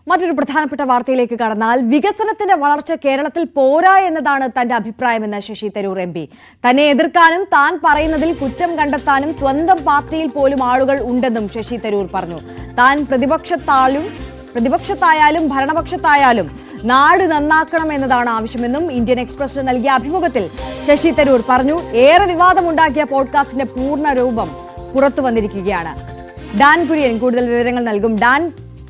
മറ്റൊരു പ്രധാനപ്പെട്ട വാർത്തയിലേക്ക് കടന്നാൽ വികസനത്തിന്റെ വളർച്ച കേരളത്തിൽ പോരാ എന്നതാണ് തന്റെ അഭിപ്രായമെന്ന് ശശി തരൂർ എംപി. തന്നെ എതിർക്കാനും താൻ പറയുന്നതിൽ കുറ്റം കണ്ടെത്താനും സ്വന്തം പാർട്ടിയിൽ പോലും ആളുകൾ ഉണ്ടെന്നും ശശി തരൂർ പറഞ്ഞു. താൻ പ്രതിപക്ഷത്തായാലും ഭരണപക്ഷത്തായാലും നാട് നന്നാക്കണം എന്നതാണ് ആവശ്യമെന്നും ഇന്ത്യൻ എക്സ്പ്രസിന് നൽകിയ അഭിമുഖത്തിൽ ശശി തരൂർ പറഞ്ഞു. ഏറെ വിവാദമുണ്ടാക്കിയ പോഡ്കാസ്റ്റിന്റെ പൂർണ്ണ രൂപം പുറത്തു വന്നിരിക്കുകയാണ്. ഡാൻ കുര്യൻ കൂടുതൽ വിവരങ്ങൾ നൽകും. ഡാൻ,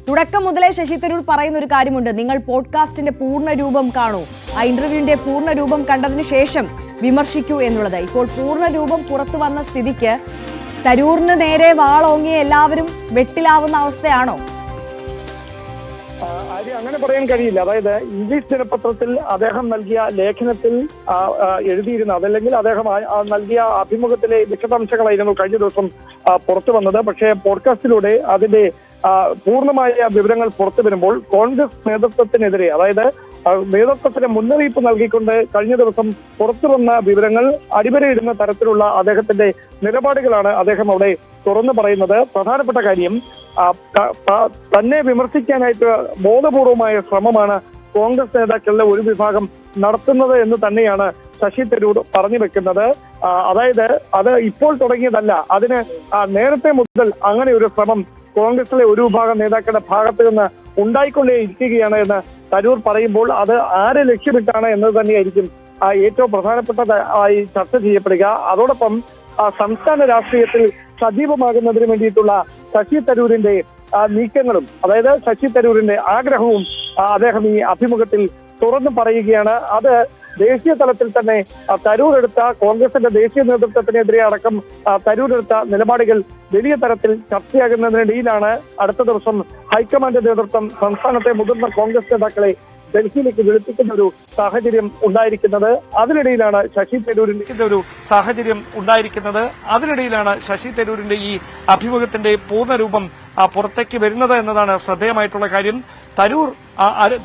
തുടക്കം മുതലേ ശശി തരൂർ പറയുന്ന ഒരു കാര്യമുണ്ട്, നിങ്ങൾ പോഡ്കാസ്റ്റിന്റെ പൂർണ്ണ രൂപം കാണൂ, ആ ഇന്റർവ്യൂവിന്റെ പൂർണ്ണ രൂപം കണ്ടതിന് ശേഷം വിമർശിക്കൂ എന്നുള്ളത്. ഇപ്പോൾ പൂർണ്ണ രൂപം പുറത്തു വന്ന സ്ഥിതിക്ക് തരൂറിന് നേരെ വാളോങ്ങിയ എല്ലാവരും വെട്ടിലാവുന്ന അവസ്ഥയാണോ? അങ്ങനെ പറയാൻ കഴിയില്ല. അതായത് ഇംഗ്ലീഷ് ദിനപത്രത്തിൽ അദ്ദേഹം നൽകിയ ലേഖനത്തിൽ എഴുതിയിരുന്ന അതല്ലെങ്കിൽ അദ്ദേഹം നൽകിയ അഭിമുഖത്തിലെ വിശദാംശങ്ങളായിരുന്നു കഴിഞ്ഞ ദിവസം പുറത്തു വന്നത്. പക്ഷേ പോഡ്കാസ്റ്റിലൂടെ അതിന്റെ പൂർണ്ണമായ വിവരങ്ങൾ പുറത്തു വരുമ്പോൾ കോൺഗ്രസ് നേതൃത്വത്തിനെതിരെ, അതായത് നേതൃത്വത്തിന് മുന്നറിയിപ്പ് നൽകിക്കൊണ്ട് കഴിഞ്ഞ ദിവസം പുറത്തു വന്ന വിവരങ്ങൾ അടിവരയിടുന്ന തരത്തിലുള്ള അദ്ദേഹത്തിന്റെ നിലപാടുകളാണ് അദ്ദേഹം അവിടെ തുറന്നു പറയുന്നത്. പ്രധാനപ്പെട്ട കാര്യം, തന്നെ വിമർശിക്കാനായിട്ട് ബോധപൂർവമായ ശ്രമമാണ് കോൺഗ്രസ് നേതാക്കളുടെ ഒരു വിഭാഗം നടത്തുന്നത് എന്ന് തന്നെയാണ് ശശി തരൂർ പറഞ്ഞു വെക്കുന്നത്. അതായത് അത് ഇപ്പോൾ തുടങ്ങിയതല്ല, അതിന് നേരത്തെ മുതൽ അങ്ങനെ ഒരു ശ്രമം കോൺഗ്രസിലെ ഒരു വിഭാഗം നേതാക്കളുടെ ഭാഗത്ത് നിന്ന് ഉണ്ടായിക്കൊണ്ടേ ഇരിക്കുകയാണ് എന്ന് തരൂർ പറയുമ്പോൾ അത് ആരെ ലക്ഷ്യമിട്ടാണ് എന്നത് തന്നെയായിരിക്കും ഏറ്റവും പ്രധാനപ്പെട്ടതായി ചർച്ച ചെയ്യപ്പെടുക. അതോടൊപ്പം സംസ്ഥാന രാഷ്ട്രീയത്തിൽ സജീവമാകുന്നതിന് വേണ്ടിയിട്ടുള്ള ശശി തരൂരിന്റെ നീക്കങ്ങളും, അതായത് ശശി തരൂരിന്റെ ആഗ്രഹവും അദ്ദേഹം ഈ അഭിമുഖത്തിൽ തുറന്നു പറയുകയാണ്. അത് ദേശീയ തലത്തിൽ തന്നെ തരൂർ എടുത്ത കോൺഗ്രസിന്റെ ദേശീയ നേതൃത്വത്തിനെതിരെ അടക്കം തരൂർ എടുത്ത നിലപാടുകൾ വലിയ തരത്തിൽ ചർച്ചയാകുന്നതിനിടയിലാണ് അടുത്ത ദിവസം ഹൈക്കമാൻഡ് നേതൃത്വം സംസ്ഥാനത്തെ മുതിർന്ന കോൺഗ്രസ് നേതാക്കളെ ഡൽഹിയിലേക്ക് വിളിപ്പിക്കുന്ന ഒരു സാഹചര്യം ഉണ്ടായിരിക്കുന്നത്. അതിനിടയിലാണ് ശശി തരൂരിന്റെ ഈ അഭിമുഖത്തിന്റെ പൂർണ്ണരൂപം പുറത്തേക്ക് വരുന്നത് എന്നതാണ് ശ്രദ്ധേയമായിട്ടുള്ള കാര്യം.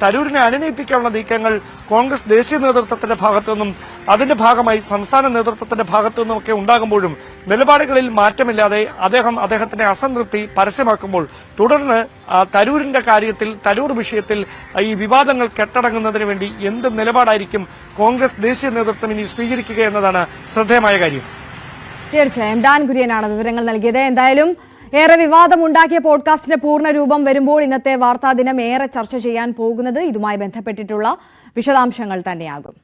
തരൂരിനെ അനുനയിപ്പിക്കാനുള്ള നീക്കങ്ങൾ കോൺഗ്രസ് ദേശീയ നേതൃത്വത്തിന്റെ ഭാഗത്തുനിന്നും അതിന്റെ ഭാഗമായി സംസ്ഥാന നേതൃത്വത്തിന്റെ ഭാഗത്തുനിന്നും ഒക്കെ ഉണ്ടാകുമ്പോഴും നിലപാടുകളിൽ മാറ്റമില്ലാതെ അദ്ദേഹത്തിന്റെ അസംതൃപ്തി പരസ്യമാക്കുമ്പോൾ തുടർന്ന് തരൂരിന്റെ കാര്യത്തിൽ, തരൂർ വിഷയത്തിൽ ഈ വിവാദങ്ങൾ കെട്ടടങ്ങുന്നതിന് വേണ്ടി എന്ത് നിലപാടായിരിക്കും കോൺഗ്രസ് ദേശീയ നേതൃത്വം ഇനി സ്വീകരിക്കുക എന്നതാണ് ശ്രദ്ധേയമായ കാര്യം. തീർച്ചയായും ഡാൻ കുര്യനാണ് വിവരങ്ങൾ നൽകിയത്. എന്തായാലും ഏറെ വിവാദമുണ്ടാക്കിയ പോഡ്കാസ്റ്റിന്റെ പൂർണ്ണ രൂപം വരുമ്പോൾ ഇന്നത്തെ വാർത്താ ദിനം ഏറെ ചർച്ച ചെയ്യാൻ പോകുന്നത് ഇതുമായി ബന്ധപ്പെട്ടിട്ടുള്ള വിശദാംശങ്ങൾ തന്നെയാകും.